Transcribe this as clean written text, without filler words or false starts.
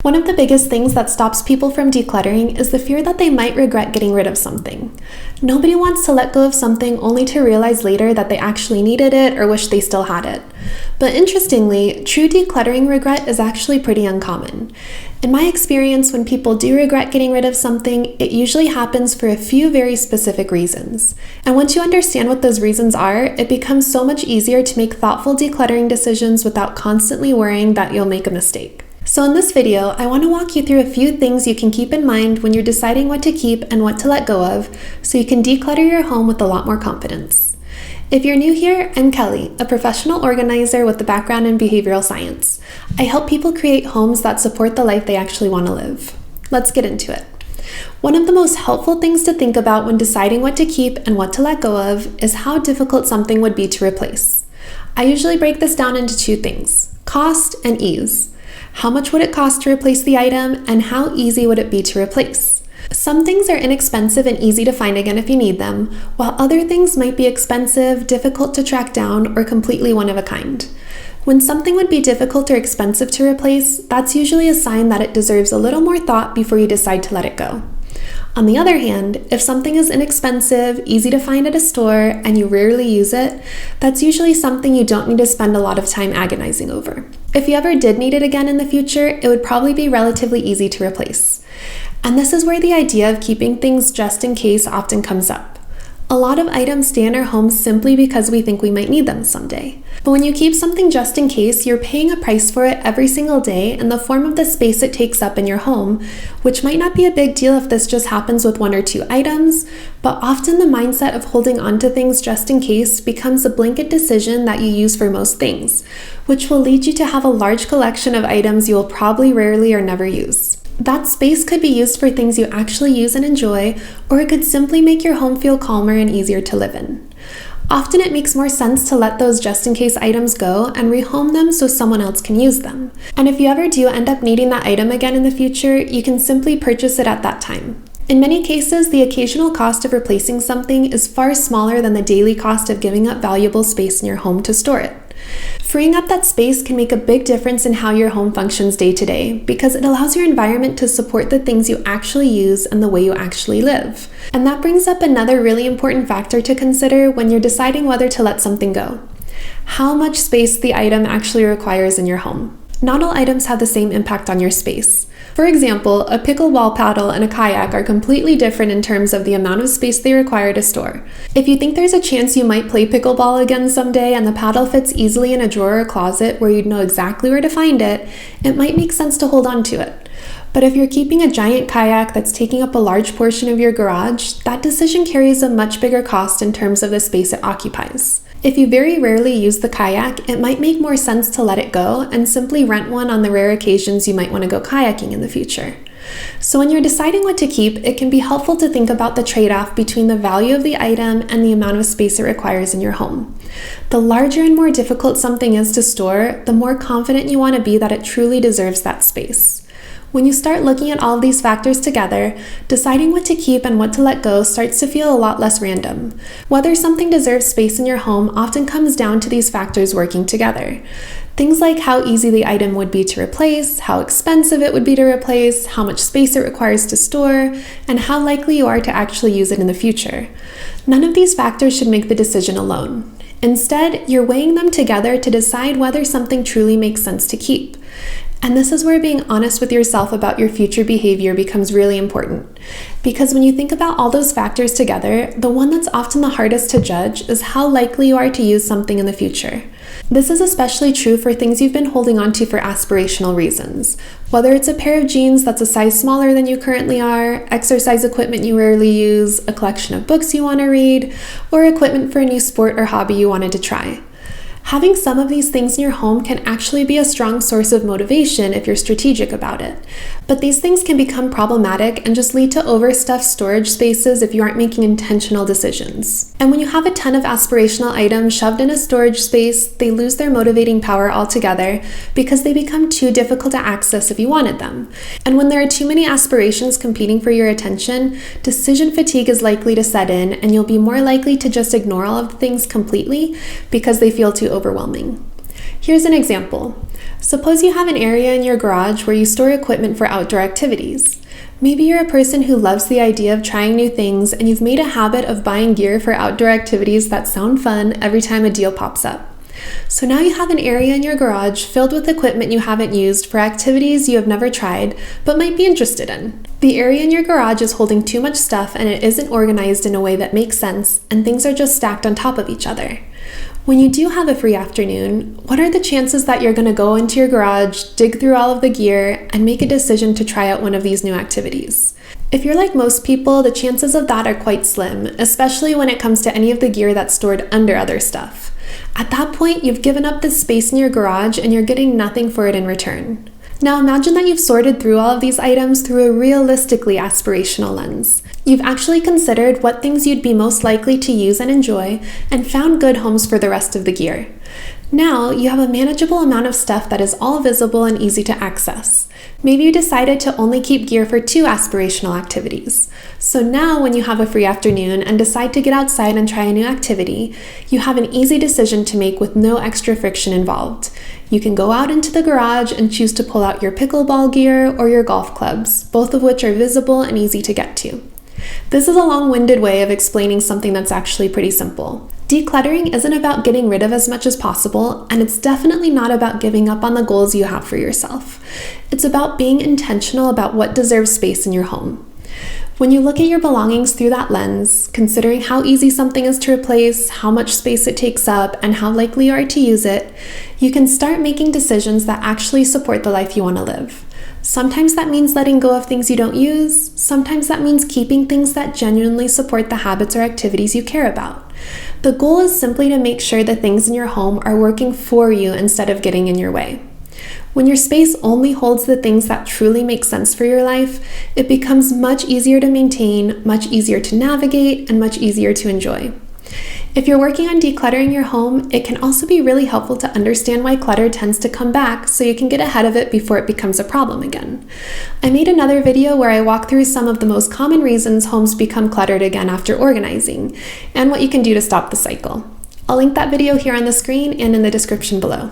One of the biggest things that stops people from decluttering is the fear that they might regret getting rid of something. Nobody wants to let go of something only to realize later that they actually needed it or wish they still had it. But interestingly, true decluttering regret is actually pretty uncommon. In my experience, when people do regret getting rid of something, it usually happens for a few very specific reasons. And once you understand what those reasons are, it becomes so much easier to make thoughtful decluttering decisions without constantly worrying that you'll make a mistake. So in this video, I want to walk you through a few things you can keep in mind when you're deciding what to keep and what to let go of, so you can declutter your home with a lot more confidence. If you're new here, I'm Kelly, a professional organizer with a background in behavioral science. I help people create homes that support the life they actually want to live. Let's get into it. One of the most helpful things to think about when deciding what to keep and what to let go of is how difficult something would be to replace. I usually break this down into two things: cost and ease. How much would it cost to replace the item, and how easy would it be to replace? Some things are inexpensive and easy to find again if you need them, while other things might be expensive, difficult to track down, or completely one of a kind. When something would be difficult or expensive to replace, that's usually a sign that it deserves a little more thought before you decide to let it go. On the other hand, if something is inexpensive, easy to find at a store, and you rarely use it, that's usually something you don't need to spend a lot of time agonizing over. If you ever did need it again in the future, it would probably be relatively easy to replace. And this is where the idea of keeping things just in case often comes up. A lot of items stay in our homes simply because we think we might need them someday. But when you keep something just in case, you're paying a price for it every single day in the form of the space it takes up in your home, which might not be a big deal if this just happens with one or two items, but often the mindset of holding on to things just in case becomes a blanket decision that you use for most things, which will lead you to have a large collection of items you will probably rarely or never use. That space could be used for things you actually use and enjoy, or it could simply make your home feel calmer and easier to live in. Often it makes more sense to let those just-in-case items go and rehome them so someone else can use them. And if you ever do end up needing that item again in the future, you can simply purchase it at that time. In many cases, the occasional cost of replacing something is far smaller than the daily cost of giving up valuable space in your home to store it. Freeing up that space can make a big difference in how your home functions day to day, because it allows your environment to support the things you actually use and the way you actually live. And that brings up another really important factor to consider when you're deciding whether to let something go: how much space the item actually requires in your home. Not all items have the same impact on your space. For example, a pickleball paddle and a kayak are completely different in terms of the amount of space they require to store. If you think there's a chance you might play pickleball again someday and the paddle fits easily in a drawer or closet where you'd know exactly where to find it, it might make sense to hold on to it. But if you're keeping a giant kayak that's taking up a large portion of your garage, that decision carries a much bigger cost in terms of the space it occupies. If you very rarely use the kayak, it might make more sense to let it go and simply rent one on the rare occasions you might want to go kayaking in the future. So when you're deciding what to keep, it can be helpful to think about the trade-off between the value of the item and the amount of space it requires in your home. The larger and more difficult something is to store, the more confident you want to be that it truly deserves that space. When you start looking at all of these factors together, deciding what to keep and what to let go starts to feel a lot less random. Whether something deserves space in your home often comes down to these factors working together. Things like how easy the item would be to replace, how expensive it would be to replace, how much space it requires to store, and how likely you are to actually use it in the future. None of these factors should make the decision alone. Instead, you're weighing them together to decide whether something truly makes sense to keep. And this is where being honest with yourself about your future behavior becomes really important. Because when you think about all those factors together, the one that's often the hardest to judge is how likely you are to use something in the future. This is especially true for things you've been holding on to for aspirational reasons. Whether it's a pair of jeans that's a size smaller than you currently are, exercise equipment you rarely use, a collection of books you want to read, or equipment for a new sport or hobby you wanted to try. Having some of these things in your home can actually be a strong source of motivation if you're strategic about it. But these things can become problematic and just lead to overstuffed storage spaces if you aren't making intentional decisions. And when you have a ton of aspirational items shoved in a storage space, they lose their motivating power altogether because they become too difficult to access if you wanted them. And when there are too many aspirations competing for your attention, decision fatigue is likely to set in, and you'll be more likely to just ignore all of the things completely because they feel too overwhelming. Here's an example. Suppose you have an area in your garage where you store equipment for outdoor activities. Maybe you're a person who loves the idea of trying new things and you've made a habit of buying gear for outdoor activities that sound fun every time a deal pops up. So now you have an area in your garage filled with equipment you haven't used for activities you have never tried but might be interested in. The area in your garage is holding too much stuff and it isn't organized in a way that makes sense, and things are just stacked on top of each other. When you do have a free afternoon, what are the chances that you're going to go into your garage, dig through all of the gear, and make a decision to try out one of these new activities? If you're like most people, the chances of that are quite slim, especially when it comes to any of the gear that's stored under other stuff. At that point, you've given up this space in your garage and you're getting nothing for it in return. Now imagine that you've sorted through all of these items through a realistically aspirational lens. You've actually considered what things you'd be most likely to use and enjoy, and found good homes for the rest of the gear. Now you have a manageable amount of stuff that is all visible and easy to access. Maybe you decided to only keep gear for 2 aspirational activities. So now when you have a free afternoon and decide to get outside and try a new activity, you have an easy decision to make with no extra friction involved. You can go out into the garage and choose to pull out your pickleball gear or your golf clubs, both of which are visible and easy to get to. This is a long-winded way of explaining something that's actually pretty simple. Decluttering isn't about getting rid of as much as possible, and it's definitely not about giving up on the goals you have for yourself. It's about being intentional about what deserves space in your home. When you look at your belongings through that lens, considering how easy something is to replace, how much space it takes up, and how likely you are to use it, you can start making decisions that actually support the life you want to live. Sometimes that means letting go of things you don't use. Sometimes that means keeping things that genuinely support the habits or activities you care about. The goal is simply to make sure the things in your home are working for you instead of getting in your way. When your space only holds the things that truly make sense for your life, it becomes much easier to maintain, much easier to navigate, and much easier to enjoy. If you're working on decluttering your home, it can also be really helpful to understand why clutter tends to come back so you can get ahead of it before it becomes a problem again. I made another video where I walk through some of the most common reasons homes become cluttered again after organizing, and what you can do to stop the cycle. I'll link that video here on the screen and in the description below.